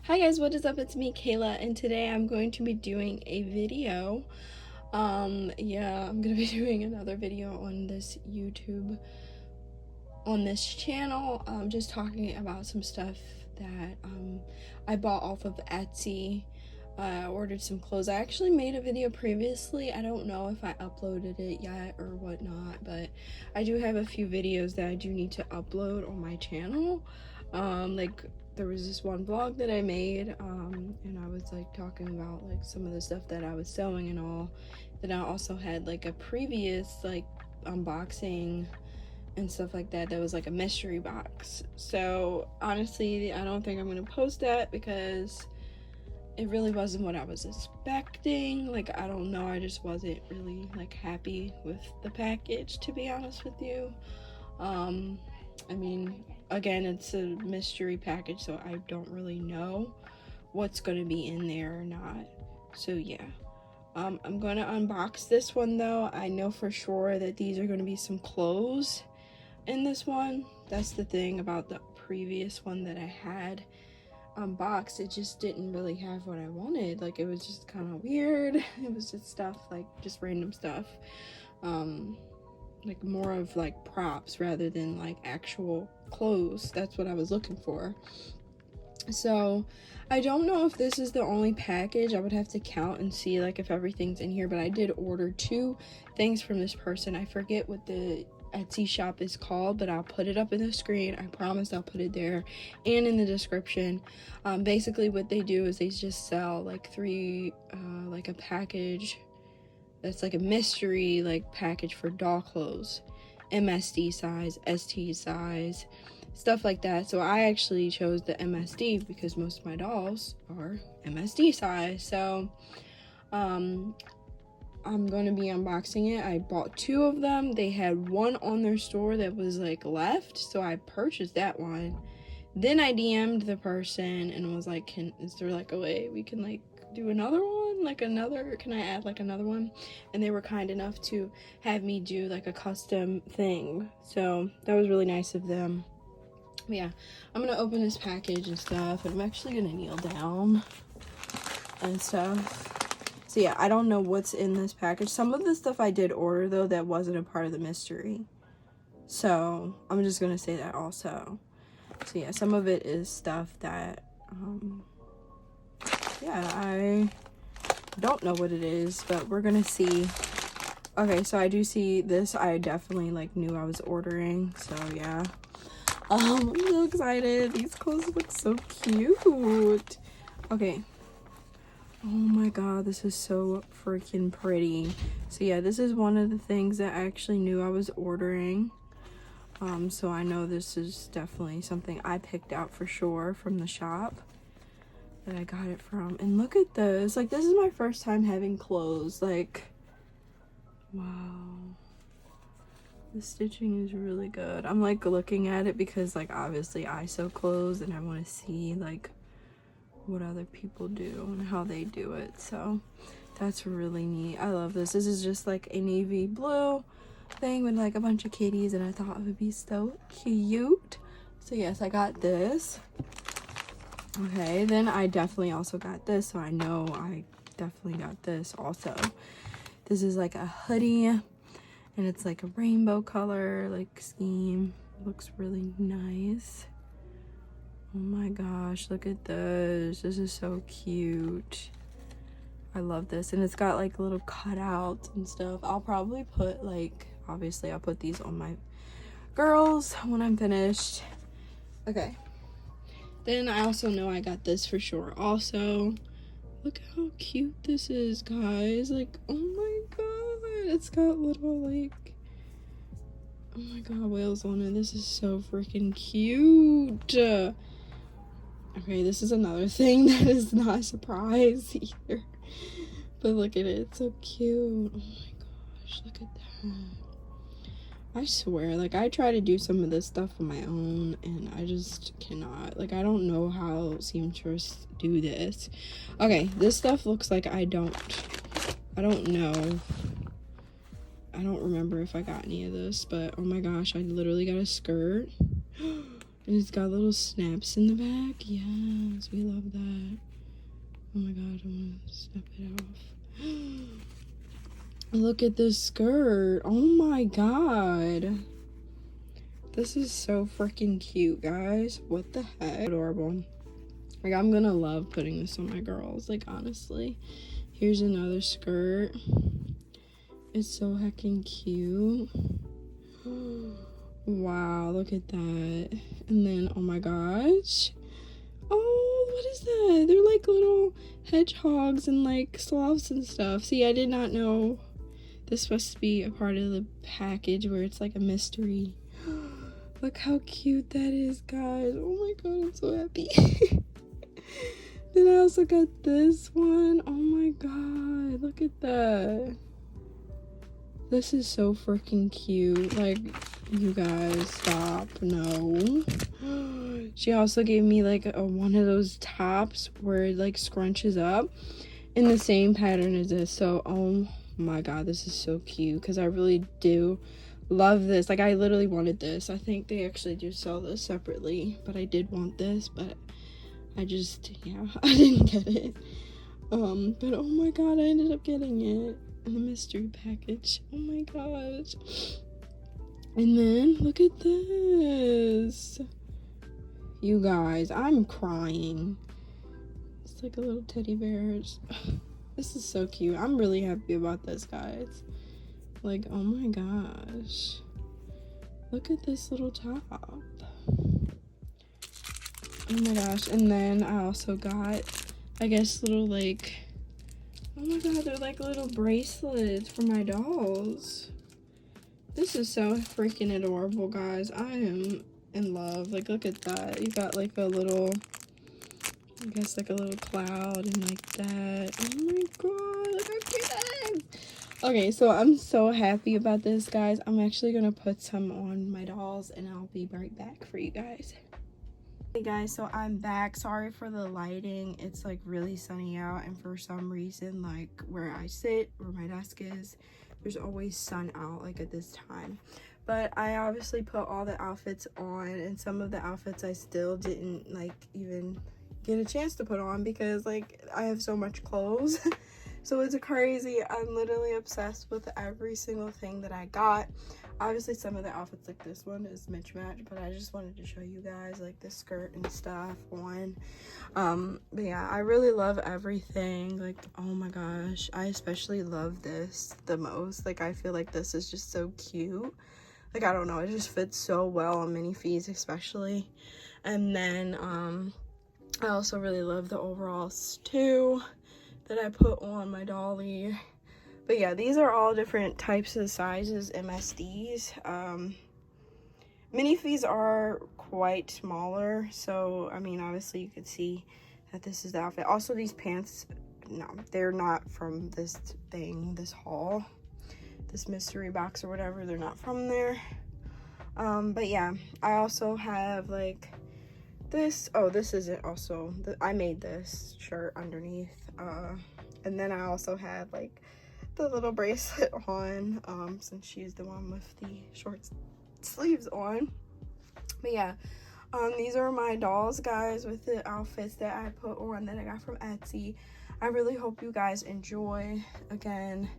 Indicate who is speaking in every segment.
Speaker 1: Hi guys, what is up? It's me, Kayla, and today I'm going to be doing a video. Yeah, I'm gonna be doing another video on this YouTube, on this channel, just talking about some stuff that I bought off of Etsy. I ordered some clothes. I actually made a video previously. I don't know if I uploaded it yet or whatnot, but I do have a few videos that I do need to upload on my channel. Like there was this one vlog that I made, and I was like talking about like some of the stuff that I was sewing and all. Then I also had like a previous like unboxing and stuff like that was like a mystery box. So honestly, I don't think I'm gonna post that because it really wasn't what I was expecting. Like, I don't know, I just wasn't really like happy with the package, to be honest with you. I mean, again, it's a mystery package, so I don't really know what's gonna be in there or not. So yeah, I'm gonna unbox this one though. I know for sure that these are gonna be some clothes in this one. That's the thing about the previous one that I had unboxed. It just didn't really have what I wanted. Like, it was just kind of weird. It was just stuff, like just random stuff, like more of like props rather than like actual clothes. That's what I was looking for. So I don't know if this is the only package. I would have to count and see like if everything's in here, but I did order 2 things from this person. I forget what the Etsy shop is called, but I'll put it up in the screen. I promise I'll put it there and in the description. Basically what they do is they just sell like 3 like a package that's like a mystery like package for doll clothes, MSD size, ST size, stuff like that. So I actually chose the MSD because most of my dolls are MSD size. So I'm going to be unboxing it. I bought 2 of them. They had one on their store that was like left, so I purchased that one. Then I DM'd the person and was like, is there like a way we can like do another one? Like can I add like another one? And they were kind enough to have me do like a custom thing. So that was really nice of them. But yeah, I'm gonna open this package and stuff, and I'm actually gonna kneel down and stuff. So yeah, I don't know what's in this package. Some of the stuff I did order though that wasn't a part of the mystery. So I'm just gonna say that also. So yeah, some of it is stuff that, yeah, I don't know what it is, but we're gonna see. Okay, so I do see this. I definitely like knew I was ordering, so yeah. I'm so excited. These clothes look so cute. Okay. Oh my god, this is so freaking pretty. So yeah, this is one of the things that I actually knew I was ordering. So I know this is definitely something I picked out for sure from the shop that I got it from. And look at this. Like, this is my first time having clothes. Like, wow. The stitching is really good. I'm like looking at it because like obviously I sew clothes and I want to see like what other people do and how they do it. So that's really neat. I love this. This is just like a navy blue thing with like a bunch of kitties, and I thought it would be so cute. So yes, I got this. Okay, then I definitely also got this, so I know I definitely got this also. This is like a hoodie, and it's like a rainbow color like scheme. Looks really nice. Oh my gosh, look at this. This is so cute. I love this. And it's got like little cutouts and stuff. I'll probably put like, obviously I'll put these on my girls when I'm finished. Okay. Then I also know I got this for sure. Also, look how cute this is, guys. Like, oh my god. It's got little like, oh my god, whales on it. This is so freaking cute. Okay, this is another thing that is not a surprise either. But look at it, it's so cute. Oh my gosh, look at that. I swear, like, I try to do some of this stuff on my own, and I just cannot. Like, I don't know how seamstress do this. Okay, this stuff looks like I don't know. I don't remember if I got any of this, but oh my gosh, I literally got a skirt. And it's got little snaps in the back. Yes, we love that. Oh my god, I want to snap it off. Look at this skirt. Oh my god. This is so freaking cute, guys. What the heck? Adorable. Like, I'm gonna love putting this on my girls, like, honestly. Here's another skirt. It's so heckin' cute. Wow, look at that. And then, oh my gosh. Oh, what is that? They're like little hedgehogs and like sloths and stuff. See, I did not know this is supposed to be a part of the package where it's like a mystery. Look how cute that is, guys. Oh my god, I'm so happy. Then I also got this one. Oh my god, look at that. This is so freaking cute. Like, you guys, stop. No. She also gave me like one of those tops where it like scrunches up in the same pattern as this. So, oh my god, this is so cute because I really do love this. Like, I literally wanted this. I think they actually do sell this separately, but I did want this, but I just, yeah, I didn't get it. But oh my god, I ended up getting it in a mystery package. Oh my gosh. And then look at this. You guys, I'm crying. It's like a little teddy bear. This is so cute. I'm really happy about this, guys. Like, oh my gosh. Look at this little top. Oh my gosh. And then I also got, I guess, little like, oh my god, they're like little bracelets for my dolls. This is so freaking adorable, guys. I am in love. Like, look at that. You got like a little, I guess like a little cloud and like that. Oh my god, look how cute that is. Okay, so I'm so happy about this, guys. I'm actually gonna put some on my dolls and I'll be right back for you guys. Hey guys, so I'm back. Sorry for the lighting. It's like really sunny out, and for some reason, like where I sit, where my desk is, there's always sun out like at this time. But I obviously put all the outfits on, and some of the outfits I still didn't like even get a chance to put on because like I have so much clothes. So it's crazy. I'm literally obsessed with every single thing that I got. Obviously some of the outfits like this one is mismatched, but I just wanted to show you guys like the skirt and stuff on. But yeah, I really love everything. Like, oh my gosh, I especially love this the most. Like, I feel like this is just so cute. Like, I don't know, it just fits so well on minifees especially. And then I also really love the overalls too that I put on my dolly. But yeah, these are all different types of sizes, MSDs. Minifees are quite smaller, so I mean, obviously you could see that this is the outfit. Also, these pants, no, they're not from this thing, this haul, this mystery box or whatever. They're not from there. But yeah, I also have like this. Oh, this isn't also, I made this shirt underneath. And then I also had like the little bracelet on, since she's the one with the short sleeves on. But yeah, these are my dolls, guys, with the outfits that I put on that I got from Etsy. I really hope you guys enjoy. Again,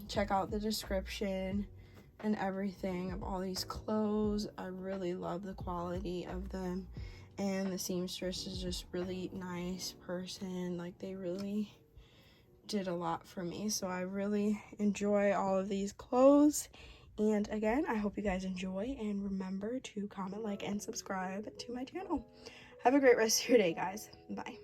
Speaker 1: check out the description and everything of all these clothes. I really love the quality of them, and the seamstress is just really nice person. Like, they really did a lot for me, so I really enjoy all of these clothes. And again, I hope you guys enjoy, and remember to comment, like, and subscribe to my channel. Have a great rest of your day, guys. Bye.